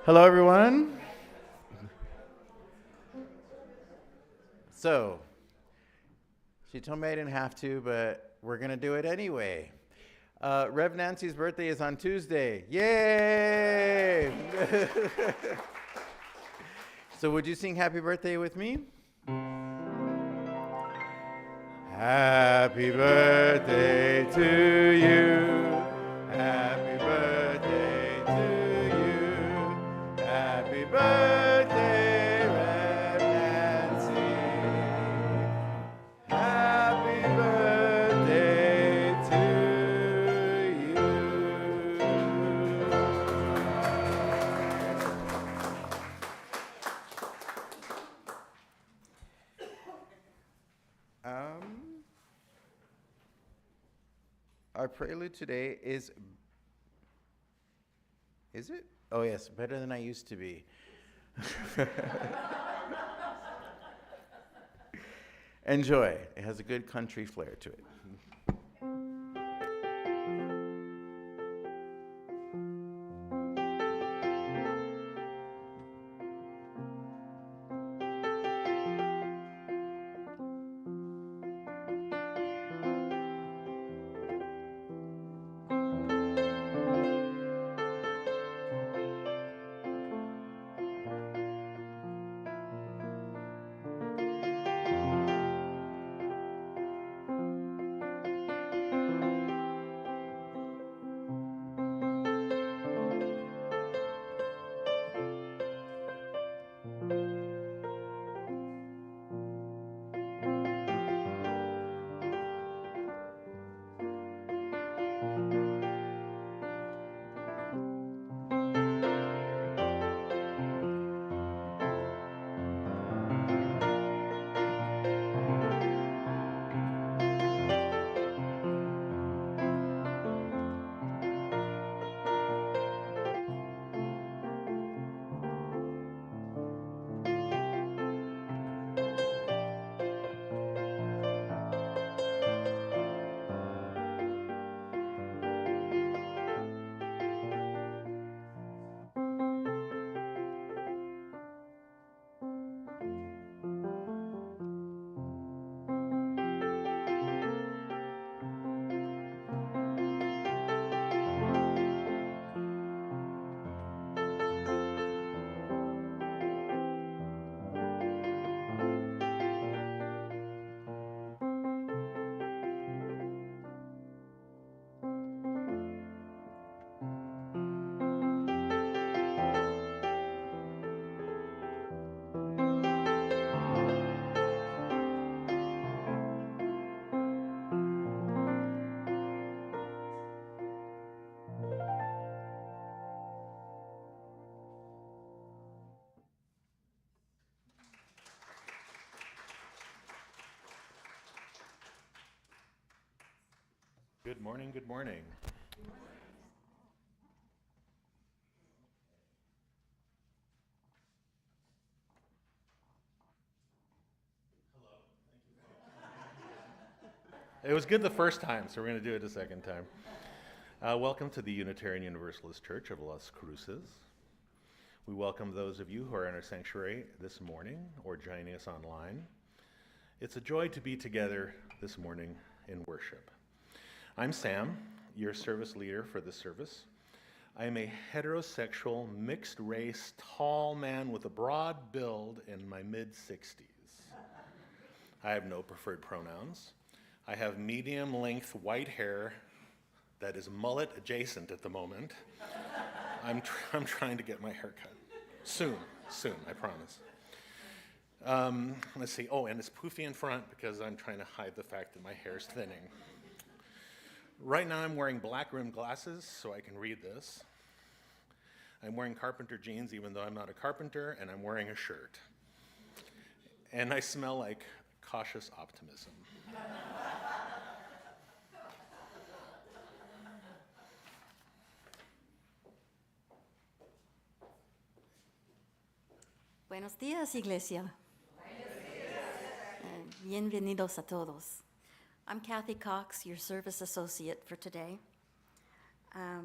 Hello, everyone. So, she told me I didn't have to, but we're going to do it anyway. Rev Nancy's birthday is on Tuesday. Yay! So, would you sing happy birthday with me? Happy birthday to you. Happy birthday to you. Happy birthday, Rev Nancy. Happy birthday to you. Our prelude today is it? Oh yes, better than I used to be. Enjoy. It has a good country flair to it. Good morning, good morning. It was good the first time, so we're going to do it a second time. Welcome to the Unitarian Universalist Church of Las Cruces. We welcome those of you who are in our sanctuary this morning or joining us online. It's a joy to be together this morning in worship. I'm Sam, your service leader for this service. I am a heterosexual, mixed-race, tall man with a broad build in my mid-60s. I have no preferred pronouns. I have medium-length white hair that is mullet adjacent at the moment. I'm trying to get my hair cut. Soon, I promise. Let's see. Oh, and it's poofy in front because I'm trying to hide the fact that my hair's thinning. Right now I'm wearing black rimmed glasses so I can read this. I'm wearing carpenter jeans even though I'm not a carpenter, and I'm wearing a shirt. And I smell like cautious optimism. Buenos días, Iglesia. Bienvenidos a todos. I'm Kathy Cox, your service associate for today.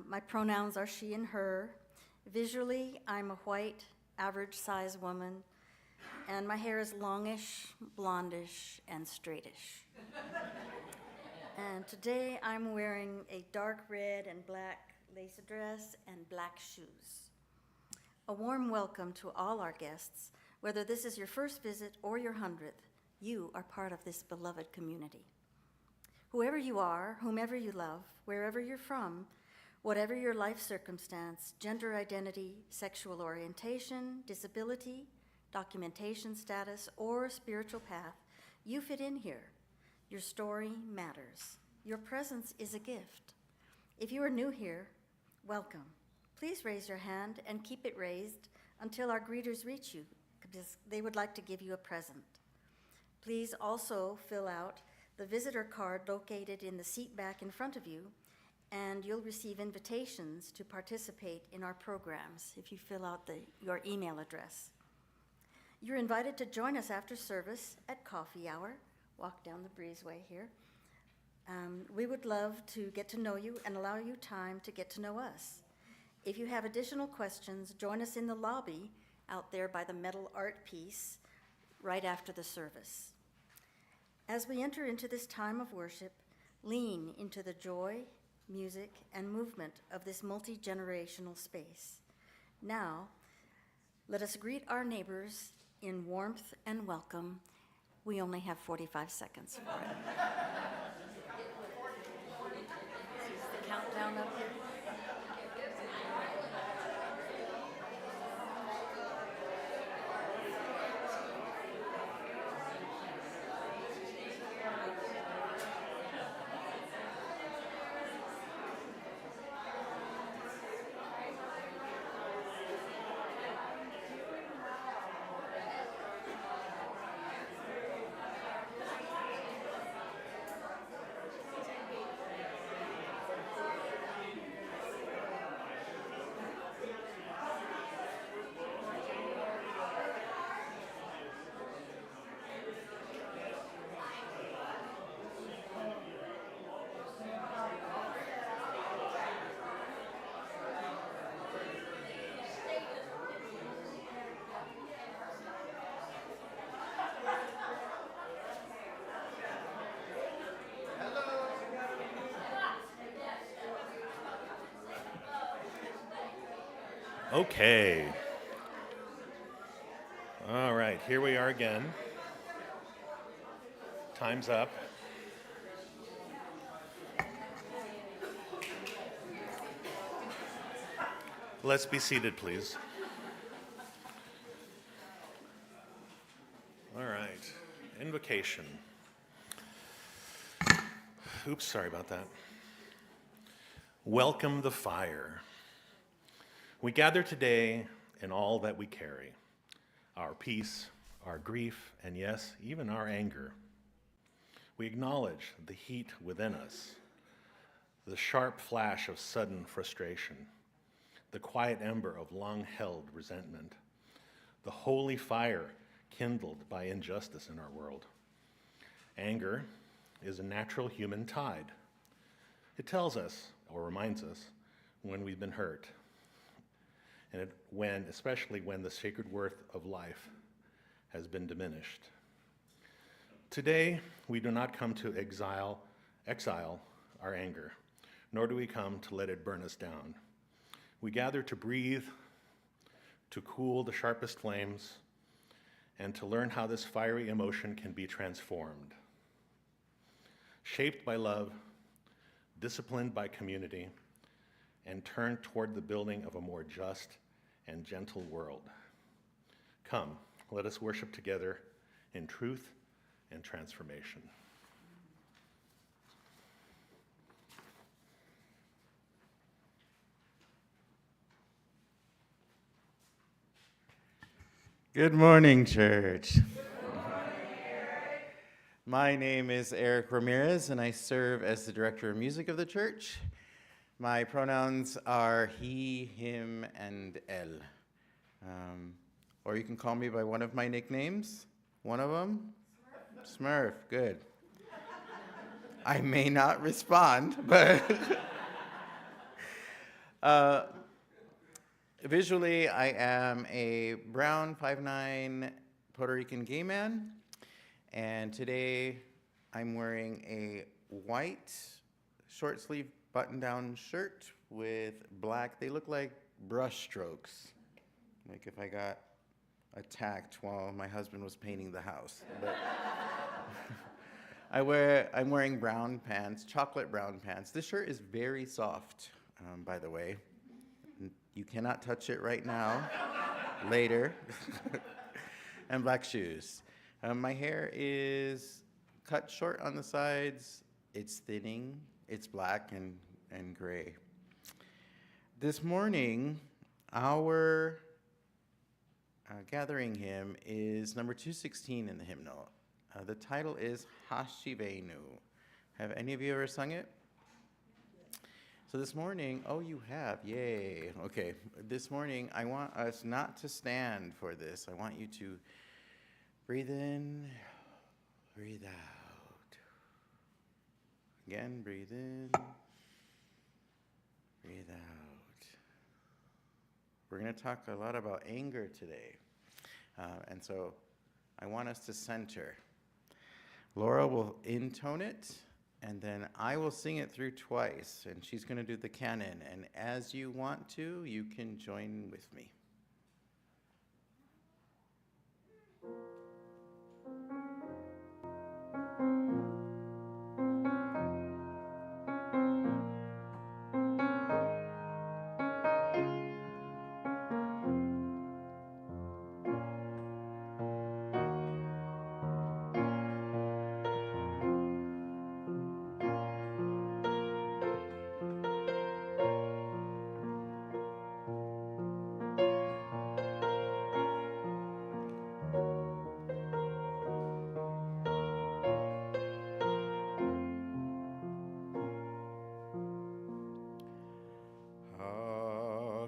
My pronouns are she and her, Visually, I'm a white, average-sized woman, and my hair is longish, blondish, and straightish. And today I'm wearing a dark red and black lace dress and black shoes. A warm welcome to all our guests. Whether this is your first visit or your 100th, you are part of this beloved community. Whoever you are, whomever you love, wherever you're from, whatever your life circumstance, gender identity, sexual orientation, disability, documentation status, or spiritual path, you fit in here. Your story matters. Your presence is a gift. If you are new here, welcome. Please raise your hand and keep it raised until our greeters reach you, because they would like to give you a present. Please also fill out the visitor card located in the seat back in front of you, and you'll receive invitations to participate in our programs if you fill out your email address. You're invited to join us after service at coffee hour. Walk down the breezeway here. We would love to get to know you and allow you time to get to know us. If you have additional questions, join us in the lobby out there by the metal art piece right after the service. As we enter into this time of worship, lean into the joy, music, and movement of this multi-generational space. Now, let us greet our neighbors in warmth and welcome. We only have 45 seconds for it. Is the countdown up here? Okay. All right, here we are again. Time's up. Let's be seated, please. All right, invocation. Oops, sorry about that. Welcome the fire. We gather today in all that we carry, our peace, our grief, and yes, even our anger. We acknowledge the heat within us, the sharp flash of sudden frustration, the quiet ember of long-held resentment, the holy fire kindled by injustice in our world. Anger is a natural human tide. It tells us, or reminds us, when we've been hurt, and especially when the sacred worth of life has been diminished. Today, we do not come to exile our anger, nor do we come to let it burn us down. We gather to breathe, to cool the sharpest flames, and to learn how this fiery emotion can be transformed. Shaped by love, disciplined by community, and turned toward the building of a more just and gentle world. Come, let us worship together in truth and transformation. Good morning, church. My name is Eric Ramirez, and I serve as the director of music of the church. My pronouns are he, him, and el. Or you can call me by one of my nicknames. One of them? Smurf. Good. I may not respond, but Visually, I am a brown 5'9" Puerto Rican gay man, and today I'm wearing a white short sleeve button-down shirt with black, they look like brush strokes, like if I got attacked while my husband was painting the house. But I'm wearing brown pants, chocolate brown pants. This shirt is very soft, by the way. You cannot touch it right now, later. And black shoes. My hair is cut short on the sides. It's thinning. It's black and gray. This morning, our gathering hymn is number 216 in the hymnal. The title is Hashivenu. Have any of you ever sung it? So this morning, oh, you have, yay. Okay, this morning, I want us not to stand for this. I want you to breathe in, breathe out. Again, breathe in, breathe out. We're going to talk a lot about anger today. And so I want us to center. Laura will intone it, and then I will sing it through twice, and she's going to do the canon. And as you want to, you can join with me.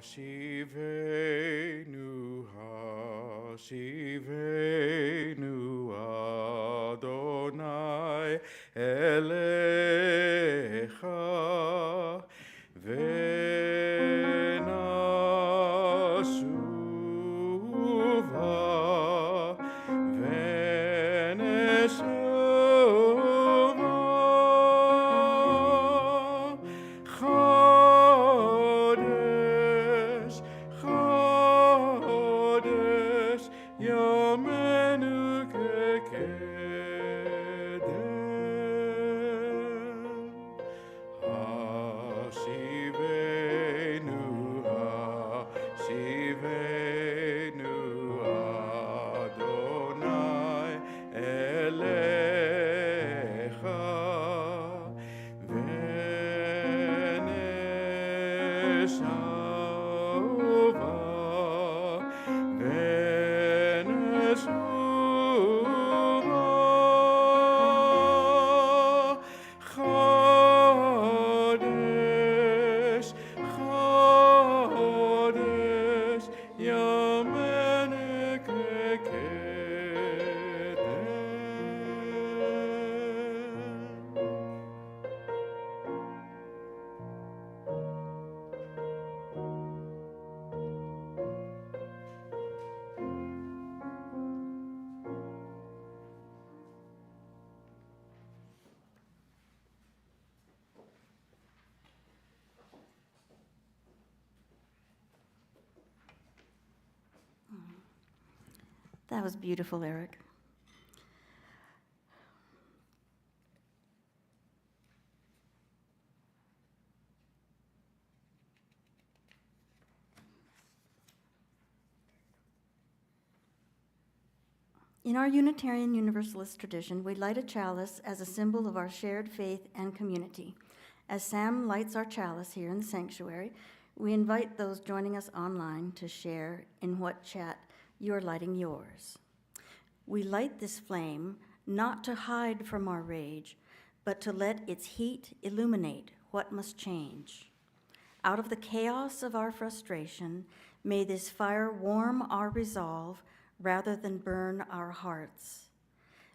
Hashivenu, Hashivenu, Adonai Elecha, Venashuva, Chodesh, Yamenu Kekedem. Hashivenu, Hashivenu, Adonai Elecha, Veneshuva, Veneshuva, Chodesh, Chodesh, Yamenu Kekedem. That was beautiful, Eric. In our Unitarian Universalist tradition, we light a chalice as a symbol of our shared faith and community. As Sam lights our chalice here in the sanctuary, we invite those joining us online to share in what chat you're lighting yours. We light this flame not to hide from our rage, but to let its heat illuminate what must change. Out of the chaos of our frustration, may this fire warm our resolve rather than burn our hearts.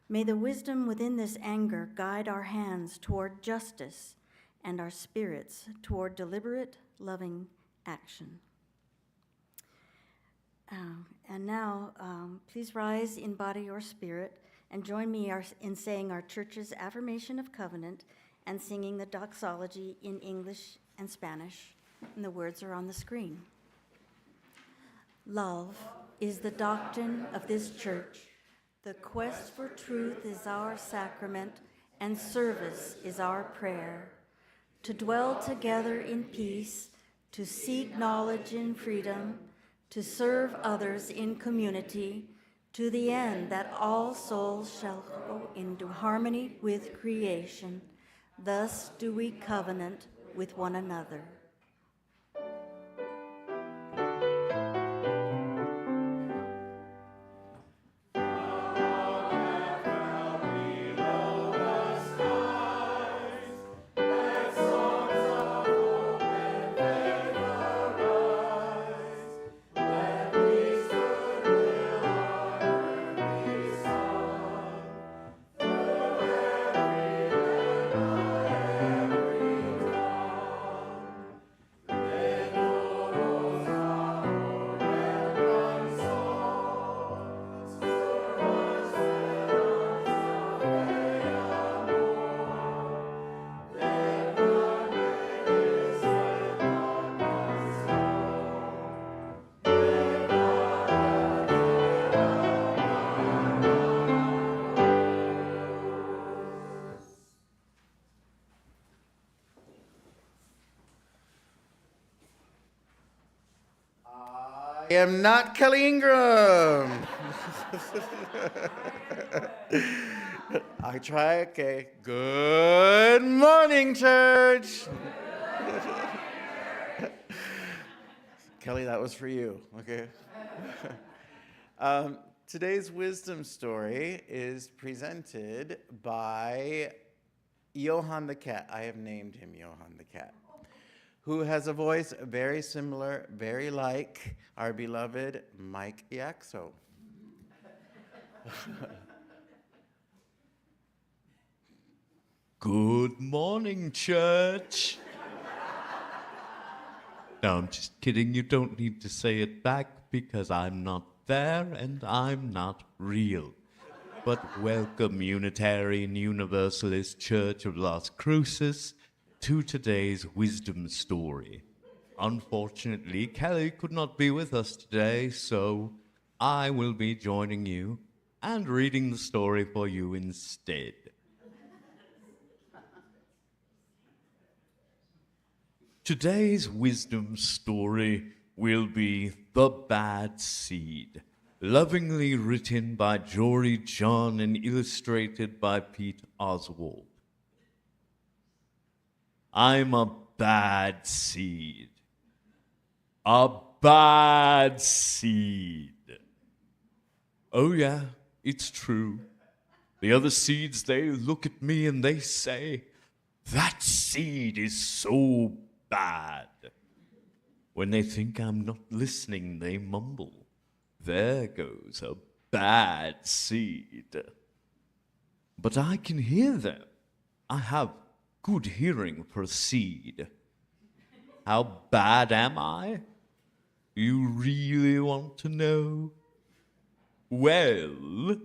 May the wisdom within this anger guide our hands toward justice and our spirits toward deliberate, loving action. And now, please rise in body or spirit and join me in saying our church's affirmation of covenant and singing the doxology in English and Spanish. And the words are on the screen. Love is the doctrine of this church. The quest for truth is our sacrament, and service is our prayer. To dwell together in peace, to seek knowledge in freedom, to serve others in community, to the end that all souls shall go into harmony with creation. Thus do we covenant with one another. I am not Kelly Ingram. I try, okay. Good morning, church. Kelly, that was for you, okay? Today's wisdom story is presented by Johann the cat. I have named him Johann the cat, who has a voice very similar, very like our beloved Mike Yaxo. Good morning, church. No, I'm just kidding. You don't need to say it back because I'm not there and I'm not real. But welcome, Unitarian Universalist Church of Las Cruces, to today's wisdom story. Unfortunately, Kelly could not be with us today, so I will be joining you and reading the story for you instead. Today's wisdom story will be The Bad Seed, lovingly written by Jory John and illustrated by Pete Oswald. I'm a bad seed. A bad seed. Oh yeah, it's true. The other seeds, they look at me and they say, that seed is so bad. When they think I'm not listening, they mumble, there goes a bad seed. But I can hear them. I have good hearing for a seed. How bad am I? You really want to know? Well,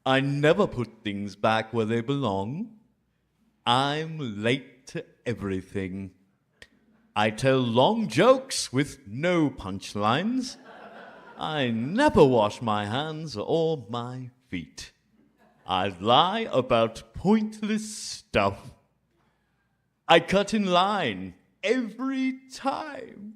I never put things back where they belong. I'm late to everything. I tell long jokes with no punchlines. I never wash my hands or my feet. I lie about pointless stuff. I cut in line every time.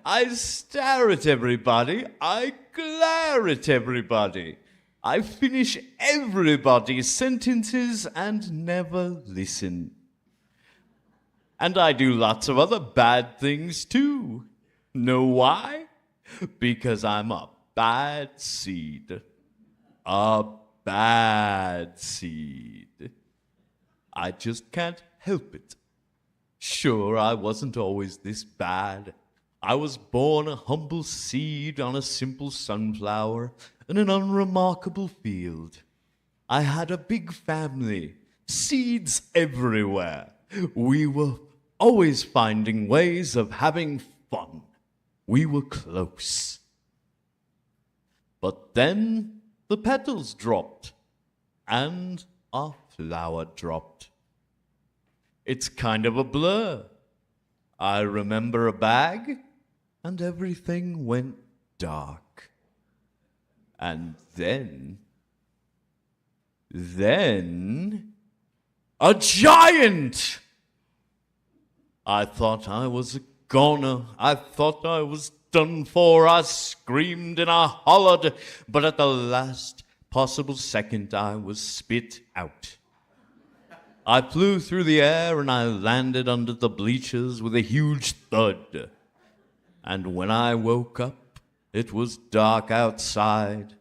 I stare at everybody. I glare at everybody. I finish everybody's sentences and never listen. And I do lots of other bad things too. Know why? Because I'm a bad seed. A bad seed. I just can't help it. Sure, I wasn't always this bad. I was born a humble seed on a simple sunflower in an unremarkable field. I had a big family, seeds everywhere. We were always finding ways of having fun. We were close. But then the petals dropped, and a flower dropped. It's kind of a blur. I remember a bag, and everything went dark. And then, a giant! I thought I was a goner. I thought I was done for. I screamed and I hollered, but at the last possible second I was spit out. I flew through the air and I landed under the bleachers with a huge thud. And when I woke up, it was dark outside.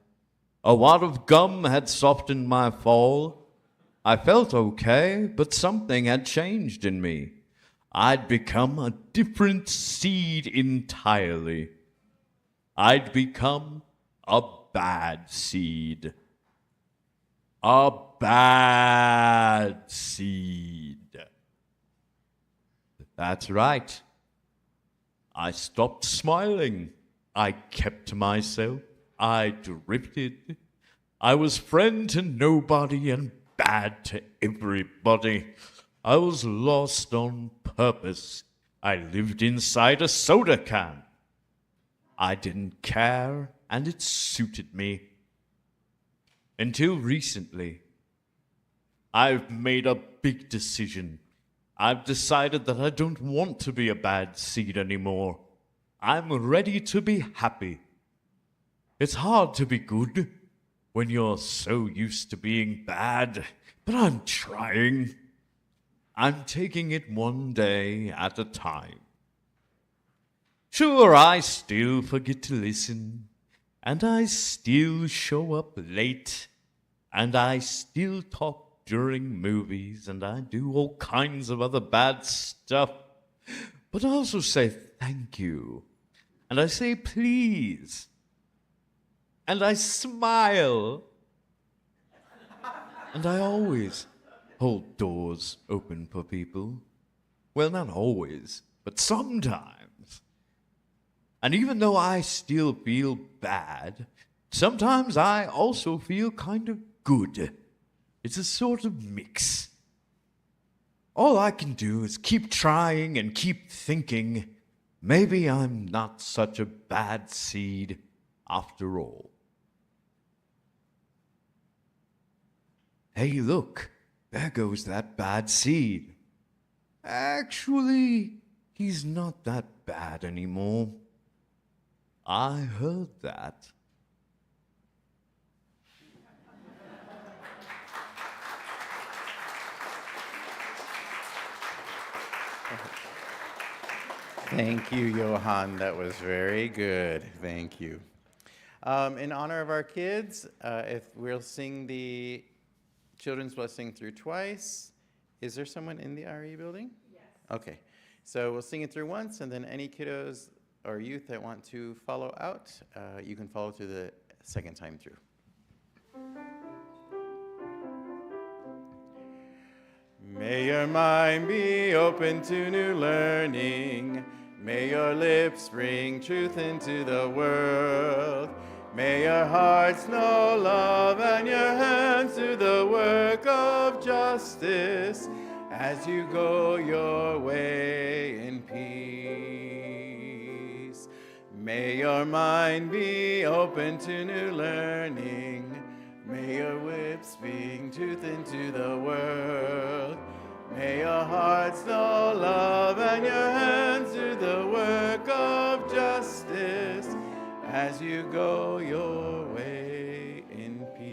A wad of gum had softened my fall. I felt okay, but something had changed in me. I'd become a different seed entirely. I'd become a bad seed. A bad seed. That's right. I stopped smiling. I kept myself. I drifted. I was friend to nobody and bad to everybody. I was lost on purpose. I lived inside a soda can. I didn't care, and it suited me. Until recently, I've made a big decision. I've decided that I don't want to be a bad seed anymore. I'm ready to be happy. It's hard to be good when you're so used to being bad, but I'm trying. I'm taking it one day at a time. Sure, I still forget to listen, and I still show up late, and I still talk during movies, and I do all kinds of other bad stuff. But I also say thank you, and I say please, and I smile, and I always hold doors open for people. Well, not always, but sometimes. And even though I still feel bad, sometimes I also feel kind of good. It's a sort of mix. All I can do is keep trying and keep thinking, maybe I'm not such a bad seed after all. Hey, look. There goes that bad seed. Actually, he's not that bad anymore. I heard that. Thank you, Johan. That was very good. Thank you. In honor of our kids, if we'll sing the Children's Blessing through twice. Is there someone in the RE building? Yes. Okay. So we'll sing it through once, and then any kiddos or youth that want to follow out, you can follow through the second time through. May your mind be open to new learning. May your lips bring truth into the world. May your hearts know love and your hands do the work of justice as you go your way in peace. May your mind be open to new learning. May your lips bring truth into the world. May your hearts know love and your hands do the work of justice as you go your way in peace.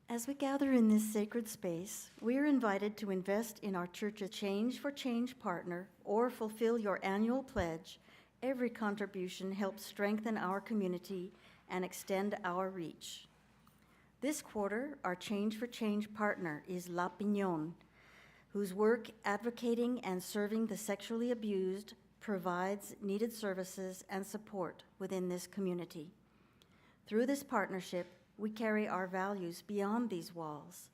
As we gather in this sacred space, we are invited to invest in our church's Change for Change partner or fulfill your annual pledge. Every contribution helps strengthen our community and extend our reach. This quarter, our Change for Change partner is La Piñon, whose work advocating and serving the sexually abused, provides needed services and support within this community. Through this partnership, we carry our values beyond these walls.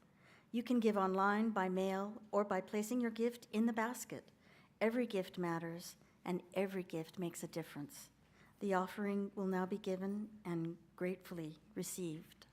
You can give online, by mail, or by placing your gift in the basket. Every gift matters, and every gift makes a difference. The offering will now be given and gratefully received.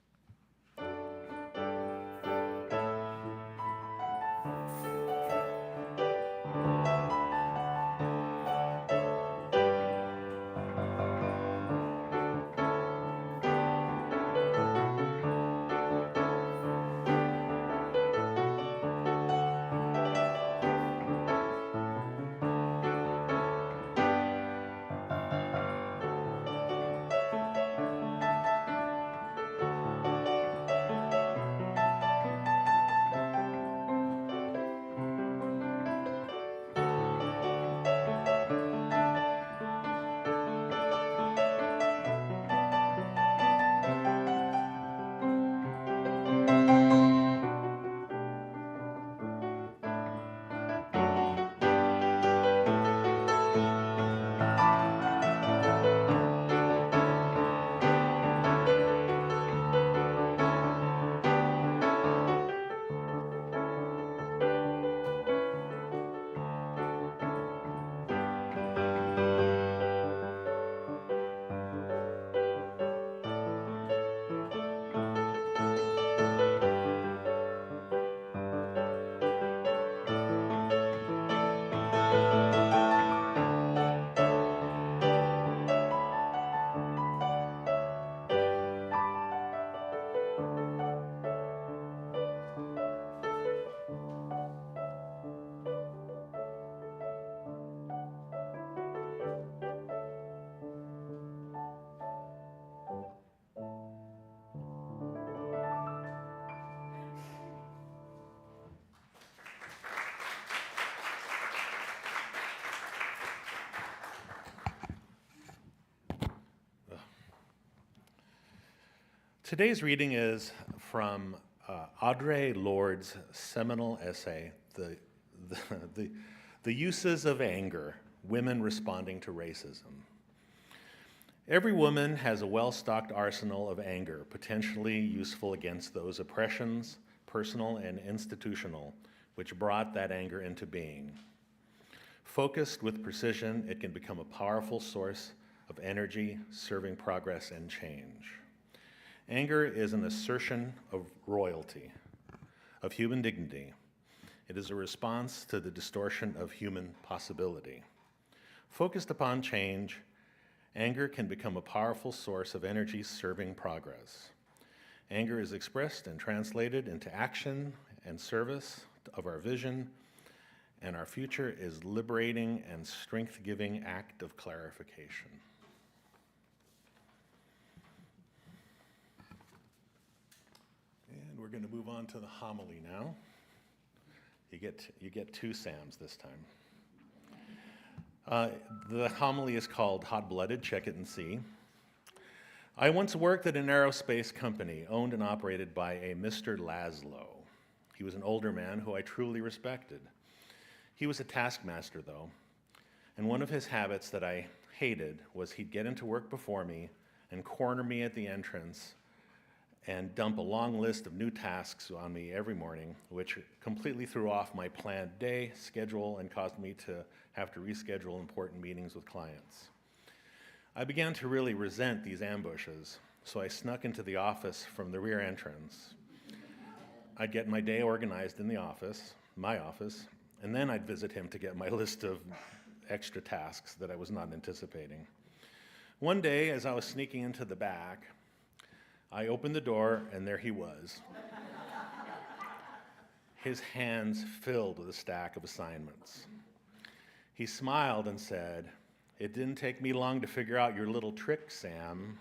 Today's reading is from Audre Lorde's seminal essay, The Uses of Anger, Women Responding to Racism. Every woman has a well-stocked arsenal of anger, potentially useful against those oppressions, personal and institutional, which brought that anger into being. Focused with precision, it can become a powerful source of energy, serving progress and change. Anger is an assertion of royalty, of human dignity. It is a response to the distortion of human possibility. Focused upon change, anger can become a powerful source of energy serving progress. Anger is expressed and translated into action and service of our vision, and our future is liberating and strength-giving act of clarification. And we're going to move on to the homily now. You get two Sams this time. The homily is called Hot-Blooded, check it and see. I once worked at an aerospace company owned and operated by a Mr. Laszlo. He was an older man who I truly respected. He was a taskmaster, though, and one of his habits that I hated was he'd get into work before me and corner me at the entrance and dump a long list of new tasks on me every morning, which completely threw off my planned day schedule and caused me to have to reschedule important meetings with clients. I began to really resent these ambushes, so I snuck into the office from the rear entrance. I'd get my day organized in the office, my office, and then I'd visit him to get my list of extra tasks that I was not anticipating. One day, as I was sneaking into the back, I opened the door, and there he was. His hands filled with a stack of assignments. He smiled and said, "It didn't take me long to figure out your little trick, Sam.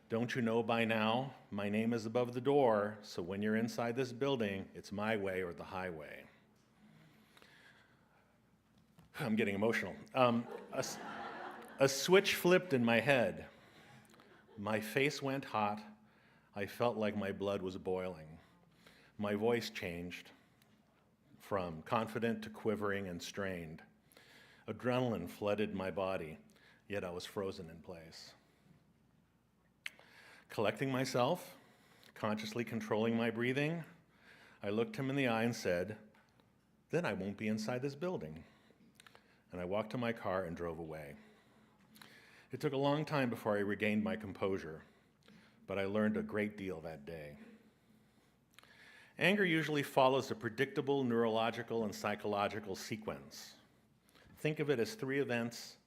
Don't you know by now, my name is above the door, so when you're inside this building, it's my way or the highway." I'm getting emotional. A switch flipped in my head. My face went hot. I felt like my blood was boiling. My voice changed from confident to quivering and strained. Adrenaline flooded my body, yet I was frozen in place. Collecting myself, consciously controlling my breathing, I looked him in the eye and said, "Then I won't be inside this building." And I walked to my car and drove away. It took a long time before I regained my composure, but I learned a great deal that day. Anger usually follows a predictable neurological and psychological sequence. Think of it as 3 events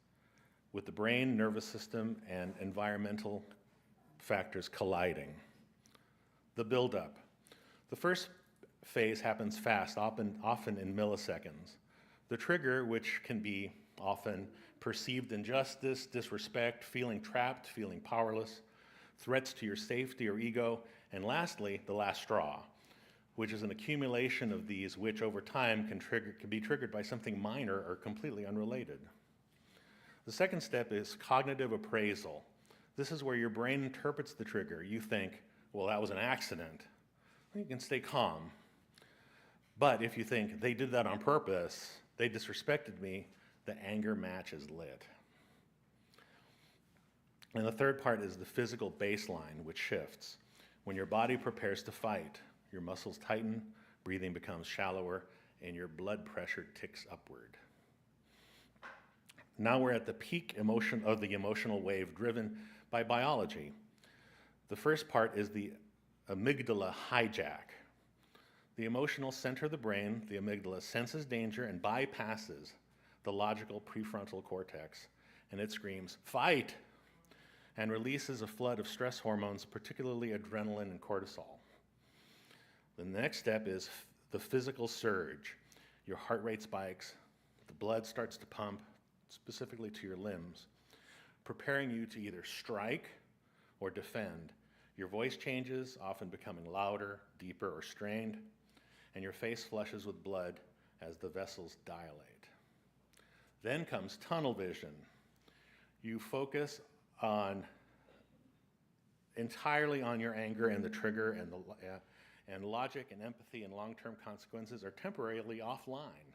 with the brain, nervous system, and environmental factors colliding. The buildup. The first phase happens fast, often in milliseconds. The trigger, which can be often perceived injustice, disrespect, feeling trapped, feeling powerless, threats to your safety or ego, and lastly, the last straw, which is an accumulation of these which over time can be triggered by something minor or completely unrelated. The second step is cognitive appraisal. This is where your brain interprets the trigger. You think, well, that was an accident. You can stay calm. But if you think, they did that on purpose, they disrespected me, the anger match is lit. And the third part is the physical baseline, which shifts. When your body prepares to fight, your muscles tighten, breathing becomes shallower, and your blood pressure ticks upward. Now we're at the peak emotion of the emotional wave driven by biology. The first part is the amygdala hijack. The emotional center of the brain, the amygdala, senses danger and bypasses the logical prefrontal cortex, and it screams, "Fight!" and releases a flood of stress hormones, particularly adrenaline and cortisol. The next step is the physical surge. Your heart rate spikes, the blood starts to pump, specifically to your limbs, preparing you to either strike or defend. Your voice changes, often becoming louder, deeper, or strained, and your face flushes with blood as the vessels dilate. Then comes tunnel vision. You focus entirely on your anger and the trigger, and logic and empathy and long-term consequences are temporarily offline.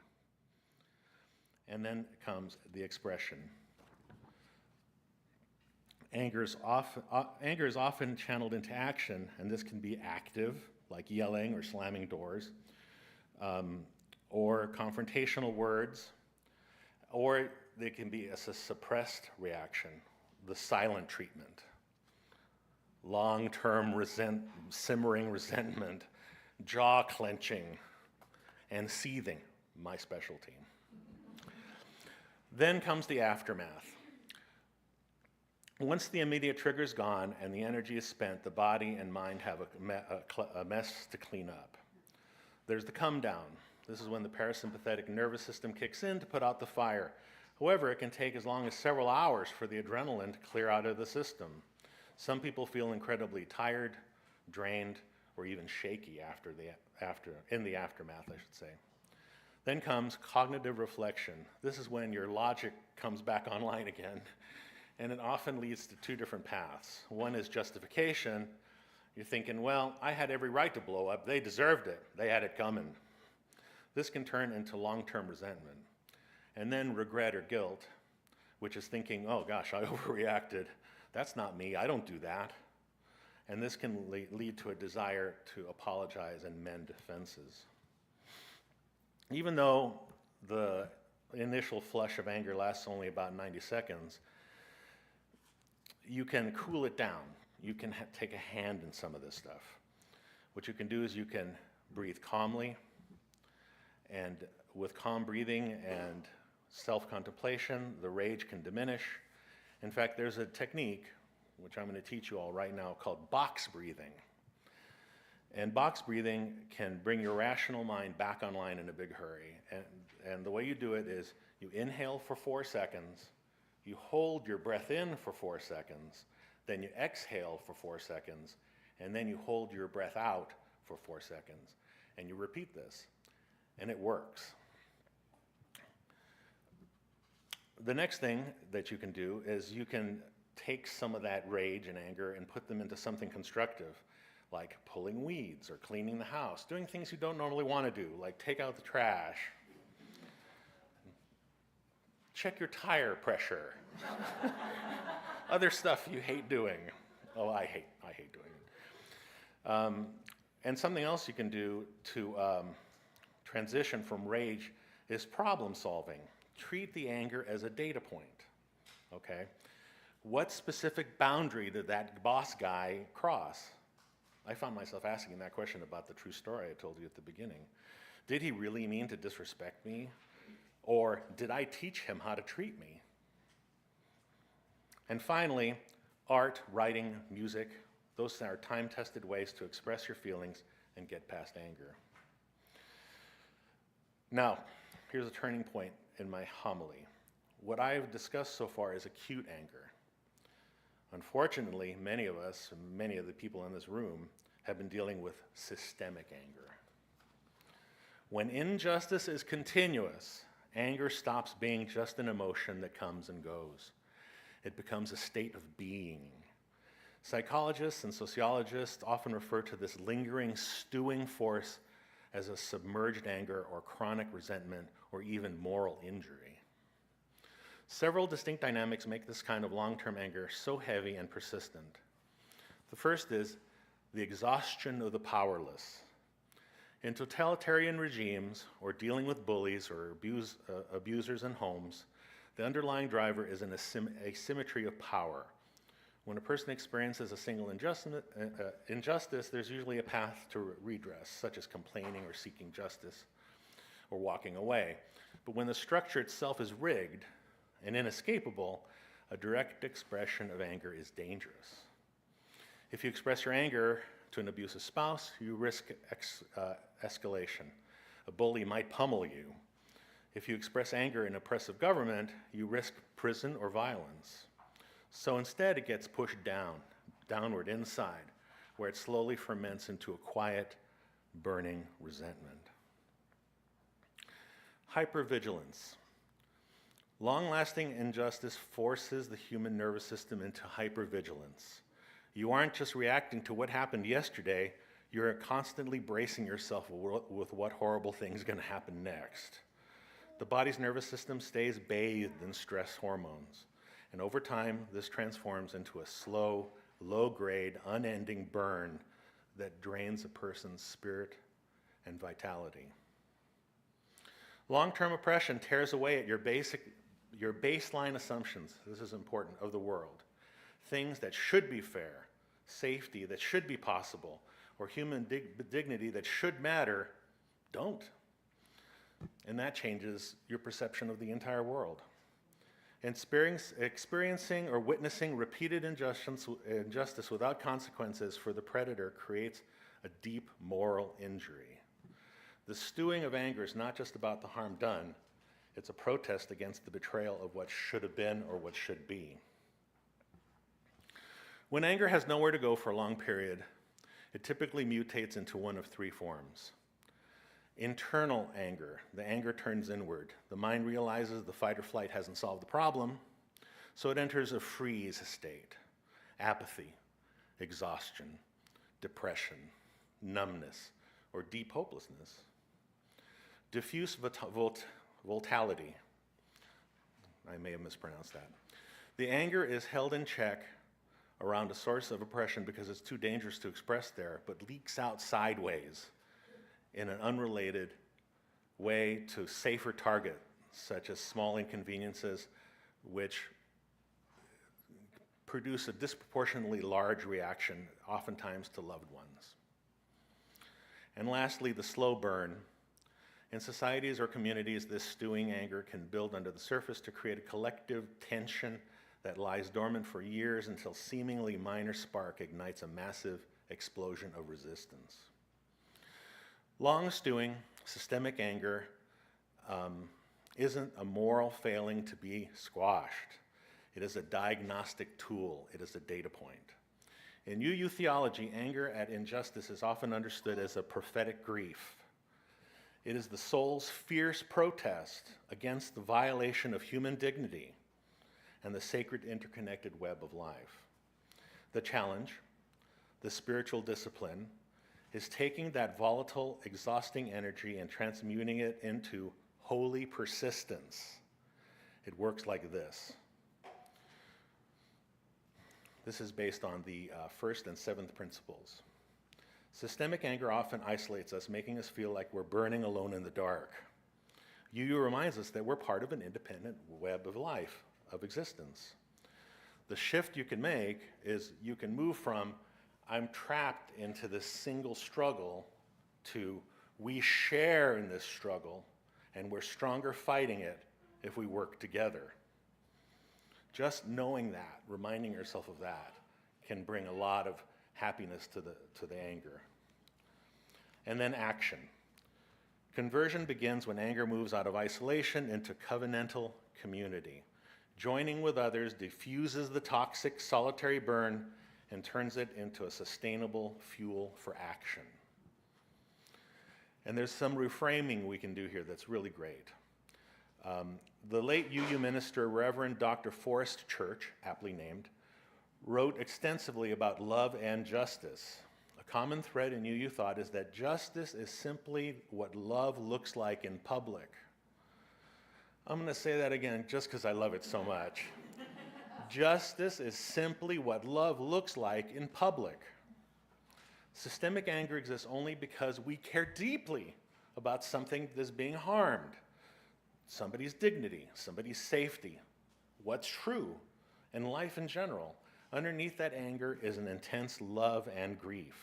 And then comes the expression. Anger is often channeled into action, and this can be active, like yelling or slamming doors, or confrontational words, or they can be a suppressed reaction, the silent treatment. Long-term simmering resentment, jaw clenching, and seething, my specialty. Then comes the aftermath. Once the immediate trigger is gone and the energy is spent, the body and mind have a mess to clean up. There's the come down. This is when the parasympathetic nervous system kicks in to put out the fire. However, it can take as long as several hours for the adrenaline to clear out of the system. Some people feel incredibly tired, drained, or even shaky in the aftermath, I should say. Then comes cognitive reflection. This is when your logic comes back online again, and it often leads to 2 different paths. One is justification. You're thinking, well, I had every right to blow up. They deserved it. They had it coming. This can turn into long-term resentment. And then regret or guilt, which is thinking, oh gosh, I overreacted. That's not me. I don't do that. And this can lead to a desire to apologize and mend offenses. Even though the initial flush of anger lasts only about 90 seconds, you can cool it down. You can take a hand in some of this stuff. What you can do is you can breathe calmly, and with calm breathing and self-contemplation, the rage can diminish. In fact, there's a technique, which I'm going to teach you all right now, called box breathing. And box breathing can bring your rational mind back online in a big hurry. And the way you do it is you inhale for 4 seconds, you hold your breath in for 4 seconds, then you exhale for 4 seconds, and then you hold your breath out for 4 seconds. And you repeat this, and it works. The next thing that you can do is you can take some of that rage and anger and put them into something constructive, like pulling weeds or cleaning the house, doing things you don't normally want to do, like take out the trash. check your tire pressure. Other stuff you hate doing. Oh, I hate doing it. And something else you can do to transition from rage is problem solving. Treat the anger as a data point, okay? What specific boundary did that boss guy cross? I found myself asking that question about the true story I told you at the beginning. Did he really mean to disrespect me? Or did I teach him how to treat me? And finally, art, writing, music, those are time-tested ways to express your feelings and get past anger. Now, here's a turning point in my homily. What I've discussed so far is acute anger. Unfortunately, many of us, many of the people in this room, have been dealing with systemic anger. When injustice is continuous, anger stops being just an emotion that comes and goes. It becomes a state of being. Psychologists and sociologists often refer to this lingering, stewing force as a submerged anger or chronic resentment or even moral injury. Several distinct dynamics make this kind of long-term anger so heavy and persistent. The first is the exhaustion of the powerless. In totalitarian regimes or dealing with bullies or abusers in homes, the underlying driver is an asymmetry of power. When a person experiences a single injustice, there's usually a path to redress, such as complaining or seeking justice or walking away. But when the structure itself is rigged and inescapable, a direct expression of anger is dangerous. If you express your anger to an abusive spouse, you risk escalation. A bully might pummel you. If you express anger in oppressive government, you risk prison or violence. So instead, it gets pushed downward inside, where it slowly ferments into a quiet, burning resentment. Hypervigilance. Long-lasting injustice forces the human nervous system into hypervigilance. You aren't just reacting to what happened yesterday, you're constantly bracing yourself with what horrible thing is going to happen next. The body's nervous system stays bathed in stress hormones. And over time, this transforms into a slow, low-grade, unending burn that drains a person's spirit and vitality. Long-term oppression tears away at your baseline assumptions, this is important, of the world. Things that should be fair, safety that should be possible, or human dignity that should matter, don't. And that changes your perception of the entire world. Experiencing or witnessing repeated injustice without consequences for the predator creates a deep moral injury. The stewing of anger is not just about the harm done, it's a protest against the betrayal of what should have been or what should be. When anger has nowhere to go for a long period, it typically mutates into one of three forms. Internal anger, the anger turns inward. The mind realizes the fight or flight hasn't solved the problem, so it enters a freeze state. Apathy, exhaustion, depression, numbness, or deep hopelessness. Diffuse volatility, I may have mispronounced that. The anger is held in check around a source of oppression because it's too dangerous to express there, but leaks out sideways in an unrelated way to safer targets, such as small inconveniences, which produce a disproportionately large reaction, oftentimes to loved ones. And lastly, the slow burn. In societies or communities, this stewing anger can build under the surface to create a collective tension that lies dormant for years until a seemingly minor spark ignites a massive explosion of resistance. Long stewing, systemic anger isn't a moral failing to be squashed. It is a diagnostic tool. It is a data point. In UU theology, anger at injustice is often understood as a prophetic grief. It is the soul's fierce protest against the violation of human dignity and the sacred interconnected web of life. The challenge, the spiritual discipline, is taking that volatile, exhausting energy and transmuting it into holy persistence. It works like this. This is based on the first and seventh principles. Systemic anger often isolates us, making us feel like we're burning alone in the dark. UU reminds us that we're part of an independent web of life, of existence. The shift you can make is you can move from I'm trapped into this single struggle to we share in this struggle and we're stronger fighting it if we work together. Just knowing that, reminding yourself of that, can bring a lot of happiness to the anger. And then action. Conversion begins when anger moves out of isolation into covenantal community. Joining with others diffuses the toxic solitary burn and turns it into a sustainable fuel for action. And there's some reframing we can do here that's really great. The late UU minister, Reverend Dr. Forrest Church, aptly named, wrote extensively about love and justice. A common thread in UU thought is that justice is simply what love looks like in public. I'm going to say that again just because I love it so much. Justice is simply what love looks like in public. Systemic anger exists only because we care deeply about something that's being harmed. Somebody's dignity, somebody's safety, what's true, and life in general. Underneath that anger is an intense love and grief.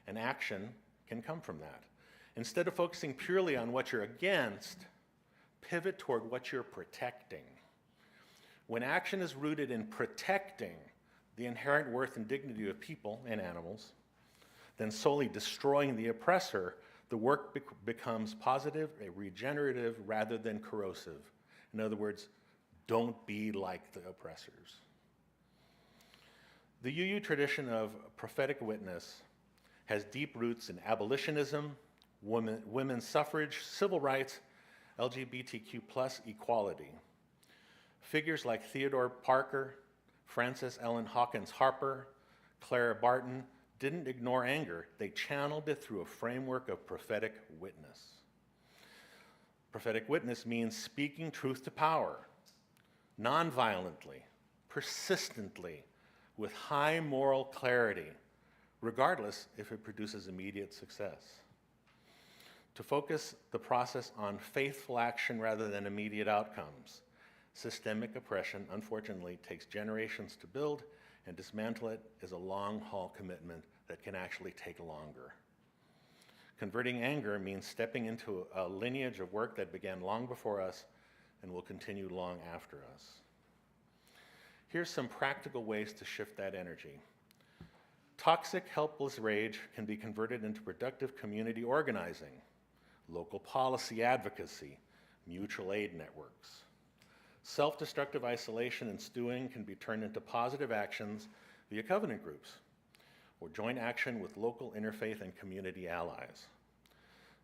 And action can come from that. Instead of focusing purely on what you're against, pivot toward what you're protecting. When action is rooted in protecting the inherent worth and dignity of people and animals, then solely destroying the oppressor, the work becomes positive, regenerative, rather than corrosive. In other words, don't be like the oppressors. The UU tradition of prophetic witness has deep roots in abolitionism, women's suffrage, civil rights, LGBTQ+ equality. Figures like Theodore Parker, Frances Ellen Hawkins Harper, Clara Barton didn't ignore anger. They channeled it through a framework of prophetic witness. Prophetic witness means speaking truth to power, nonviolently, persistently, with high moral clarity, regardless if it produces immediate success. To focus the process on faithful action rather than immediate outcomes. Systemic oppression, unfortunately, takes generations to build, and dismantle it is a long-haul commitment that can actually take longer. Converting anger means stepping into a lineage of work that began long before us and will continue long after us. Here's some practical ways to shift that energy. Toxic, helpless rage can be converted into productive community organizing, local policy advocacy, mutual aid networks. Self-destructive isolation and stewing can be turned into positive actions via covenant groups, or joint action with local interfaith and community allies.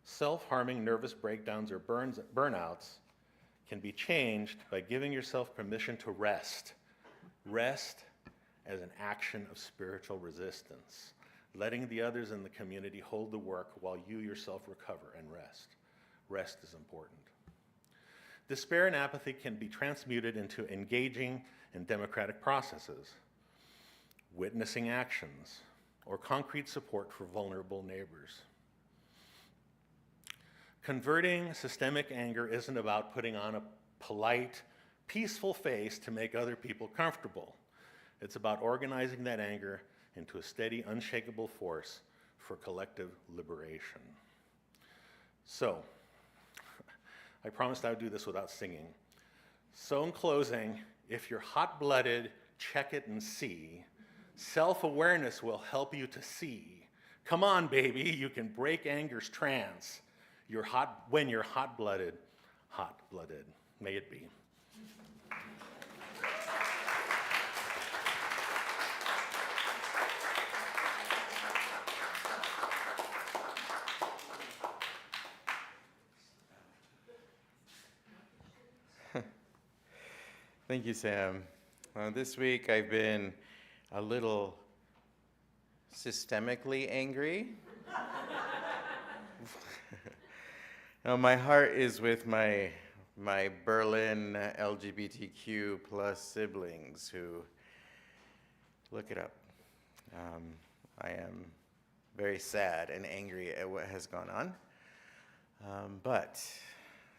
Self-harming nervous breakdowns or burnouts can be changed by giving yourself permission to rest. Rest as an action of spiritual resistance, letting the others in the community hold the work while you yourself recover and rest. Rest is important. Despair and apathy can be transmuted into engaging in democratic processes, witnessing actions, or concrete support for vulnerable neighbors. Converting systemic anger isn't about putting on a polite, peaceful face to make other people comfortable. It's about organizing that anger into a steady, unshakable force for collective liberation. So, I promised I would do this without singing. So in closing, if you're hot-blooded, check it and see. Self-awareness will help you to see. Come on, baby, you can break anger's trance. When you're hot-blooded, hot-blooded. May it be. Thank you, Sam. This week I've been a little systemically angry. My heart is with my my Berlin LGBTQ plus siblings who, look it up. I am very sad and angry at what has gone on. But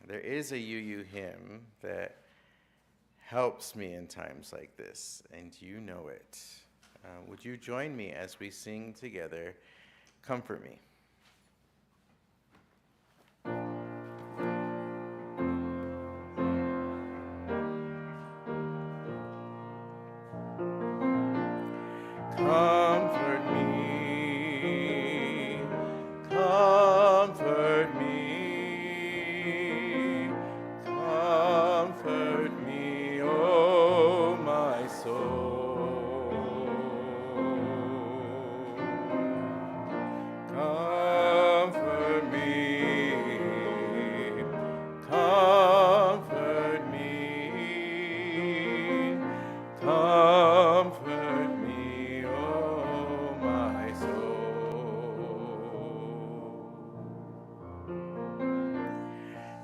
there is a UU hymn that helps me in times like this, and you know it. Would you join me as we sing together, Comfort Me? Comfort me, comfort me, comfort me, oh my soul. Comfort me, comfort me, comfort me, oh my soul.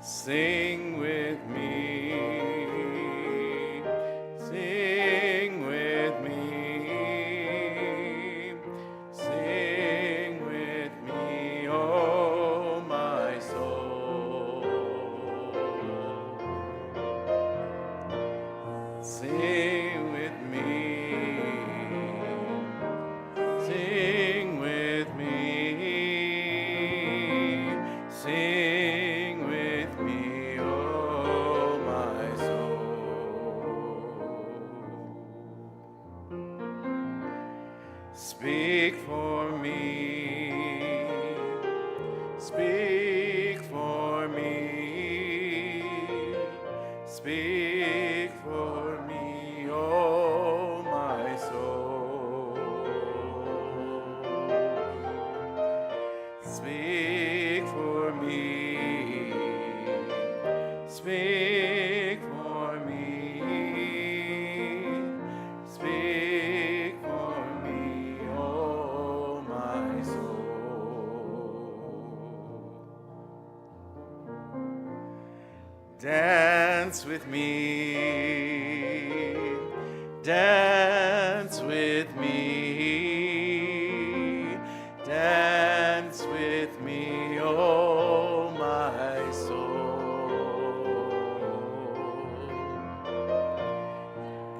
Sing with me, sing with me, sing with me, oh my soul. Sing with me, sing with me, sing with me, oh my soul. Speak for me, speak for me, speak for me, oh my soul. Speak for me, speak for me, speak for me, oh my soul. Dance with me, dance with me, dance with me, oh my soul.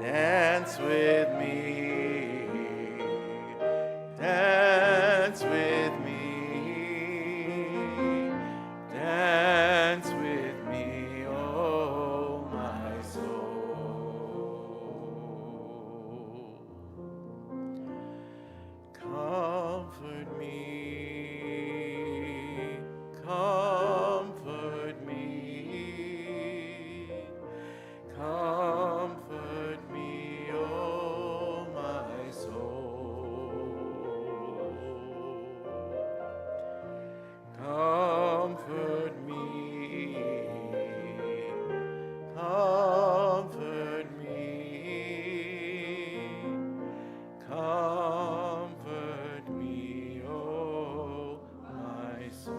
Dance with me, dance with me, dance with me, oh my soul. Comfort me, comfort me, comfort me, oh my soul. Comfort me, comfort me, comfort me, oh my soul.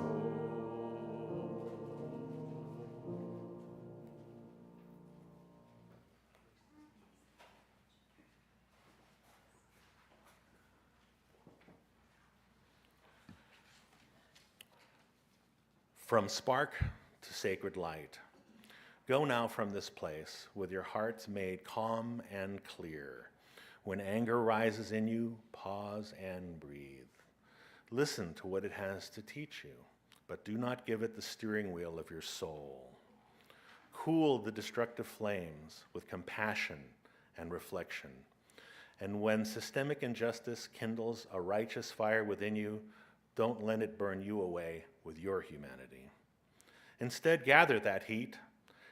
From spark to sacred light, go now from this place with your hearts made calm and clear. When anger rises in you, pause and breathe. Listen to what it has to teach you, but do not give it the steering wheel of your soul. Cool the destructive flames with compassion and reflection. And when systemic injustice kindles a righteous fire within you, don't let it burn you away with your humanity. Instead, gather that heat,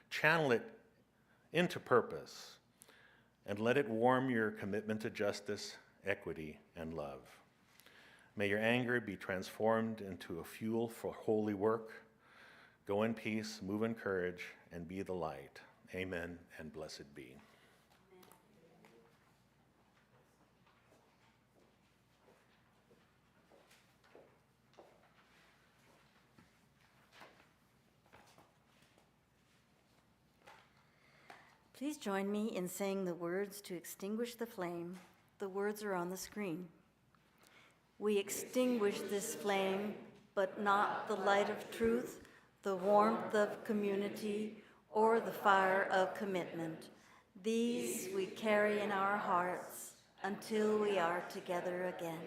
channel it into purpose, and let it warm your commitment to justice, equity, and love. May your anger be transformed into a fuel for holy work. Go in peace, move in courage, and be the light. Amen, and blessed be. Please join me in saying the words to extinguish the flame. The words are on the screen. We extinguish this flame, but not the light of truth, the warmth of community, or the fire of commitment. These we carry in our hearts until we are together again.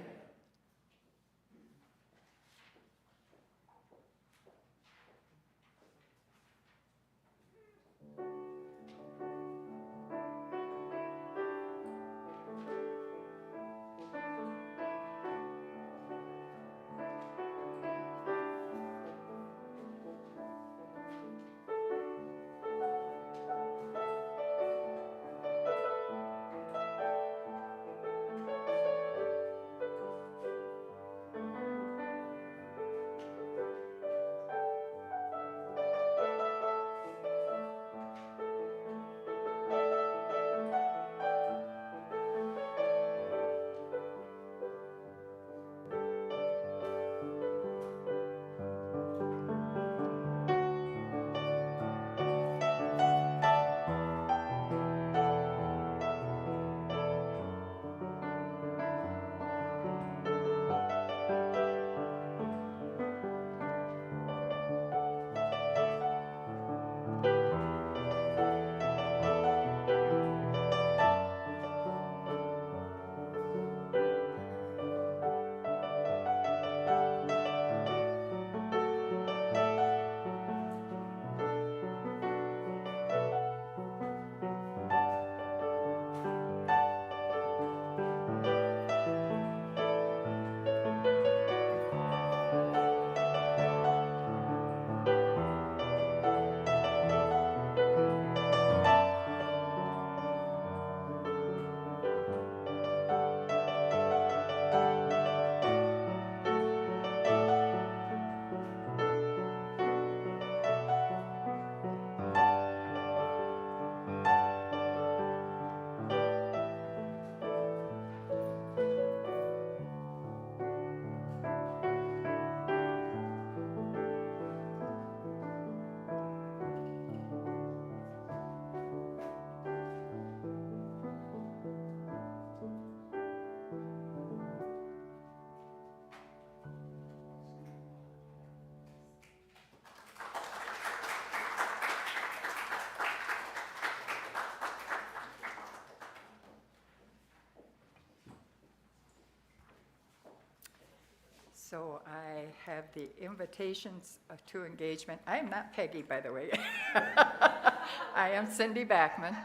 So I have the invitations to engagement. I am not Peggy, by the way. I am Cindy Backman.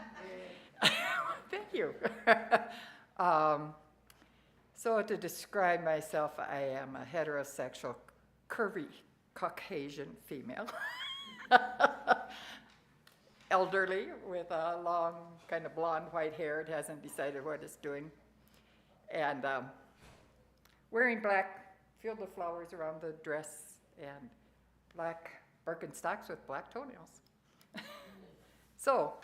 Thank you. So to describe myself, I am a heterosexual, curvy, Caucasian female. Elderly with a long, kind of blonde, white hair. It hasn't decided what it's doing. And wearing black field of flowers around the dress and black Birkenstocks with black toenails. So,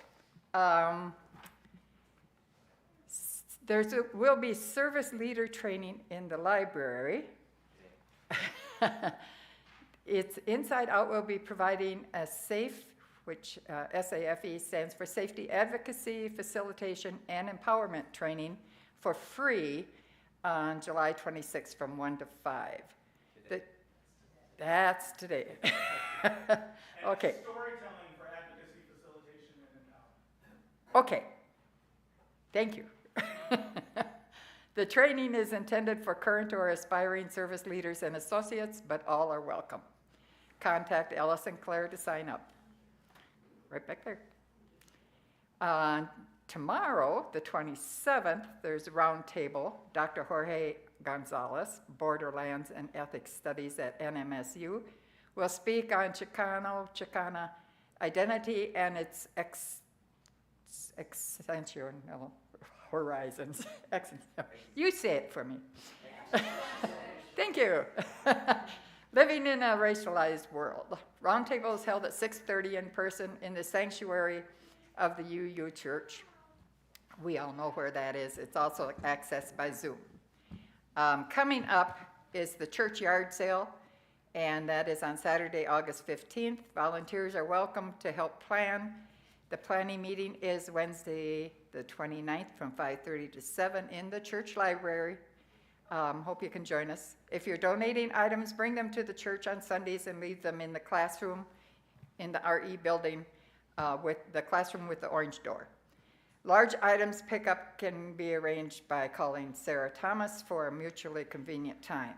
will be service leader training in the library. It's Inside Out will be providing a SAFE, which SAFE stands for Safety Advocacy, Facilitation, and Empowerment Training for free on July 26th from 1 to 5. That's today. Okay. Storytelling for advocacy, facilitation, and empowerment. Okay. Thank you. The training is intended for current or aspiring service leaders and associates, but all are welcome. Contact Ellis and Claire to sign up. Right back there. Tomorrow, the 27th, there's a round table. Dr. Jorge Gonzalez, Borderlands and Ethics Studies at NMSU, will speak on Chicana identity and its extension horizons. You say it for me. Thank you. Living in a racialized world. Roundtable is held at 6:30 in person in the sanctuary of the UU Church. We all know where that is. It's also accessed by Zoom. Coming up is the church yard sale, and that is on Saturday, August 15th. Volunteers are welcome to help plan The planning meeting is Wednesday, the 29th, from 5:30 to 7 in the church library. Hope you can join us. If you're donating items, bring them to the church on Sundays and leave them in the classroom in the RE building with the classroom with the orange door. Large items pickup can be arranged by calling Sarah Thomas for a mutually convenient time.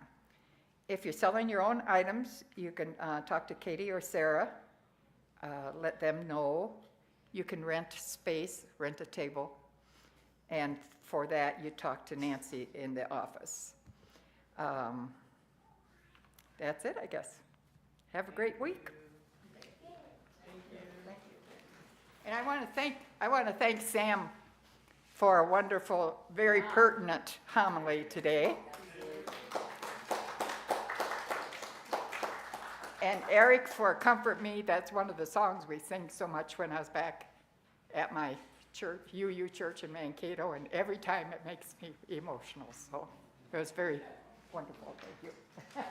If you're selling your own items, you can talk to Katie or Sarah. Let them know. You can rent space, rent a table, and for that, you talk to Nancy in the office. That's it, I guess. Have a great week. And I want to thank Sam for a wonderful, very pertinent homily today. And Eric for Comfort Me. That's one of the songs we sing so much when I was back at my church, UU Church in Mankato, and every time it makes me emotional. So it was very wonderful. Thank you.